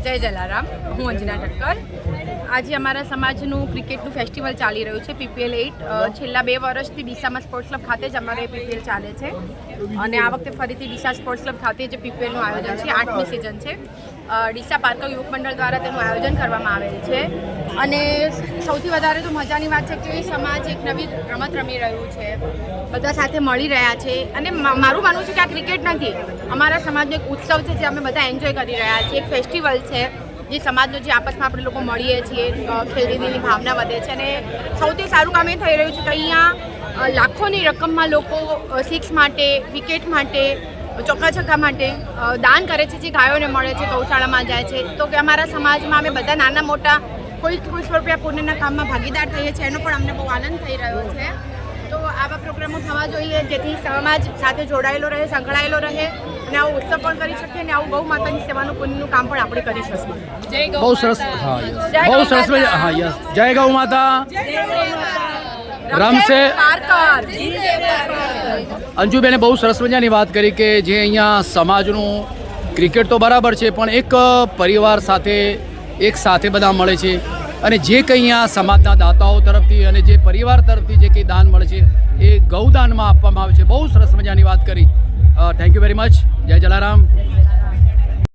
જય જલારામ, હું અંજના ઠક્કર. આજે અમારા સમાજનું ક્રિકેટનું ફેસ્ટિવલ ચાલી રહ્યું છે PPL 8. છેલ્લા 2 વર્ષથી ડીસામાં સ્પોર્ટ્સ ક્લબ ખાતે જ અમારે PPL ચાલે છે અને આ વખતે ફરીથી ડીસા સ્પોર્ટ્સ ક્લબ ખાતે જે PPLનું આયોજન છે, 8મી સિઝન છે. ડીસા પાર્ક યુવક મંડળ દ્વારા તેનું આયોજન કરવામાં આવેલ છે અને સૌથી વધારે તો મજાની વાત છે કે સમાજ એક નવી રમત રમી રહ્યું છે, બધા સાથે મળી રહ્યા છે અને મારું માનવું છે કે આ ક્રિકેટ નથી, અમારા સમાજનો એક ઉત્સવ છે જે અમે બધા એન્જોય કરી રહ્યા છીએ. એક ફેસ્ટિવલ છે જે સમાજનો જે આપસમાં આપણે લોકો મળીએ છીએ, ખેલદીદીની ભાવના વધે છે અને સૌથી સારું કામ એ થઈ રહ્યું છે કે અહીંયા લાખોની રકમમાં લોકો સિક્સ માટે, વિકેટ માટે, ચોક્કા છક્કા માટે દાન કરે છે, જે ગાયોને મળે છે, ગૌશાળામાં જાય છે. તો કે અમારા સમાજમાં અમે બધા નાના મોટા કોઈ રૂપિયા પુણ્યના કામમાં ભાગીદાર થઈએ છીએ, એનો પણ અમને બહુ આનંદ થઈ રહ્યો છે. તો આવા પ્રોગ્રામો થવા જોઈએ જેથી સમાજ સાથે જોડાયેલો રહે, સંકળાયેલો રહે અને આવો ઉત્સવ પણ કરી શકીએ અને આવું ગૌ માતાની સેવાનું પુણ્યનું કામ પણ આપણે કરી શકીએ. બહુ સરસ. બહુ સરસ. હા, યસ. જય ગૌ માતા. રમશે અંજુબેને બહુ સરસ મજાની વાત કરી કે જે અહીંયા સમાજનું ક્રિકેટ તો બરાબર છે પણ એક પરિવાર સાથે એક સાથે બધા મળે છે અને જે કંઈ અહીંયા સમાજના દાતાઓ તરફથી અને જે પરિવાર તરફથી જે કંઈ દાન મળે છે એ ગૌદાનમાં આપવામાં આવે છે. બહુ સરસ મજાની વાત કરી. Thank you very much. જય જલારામ.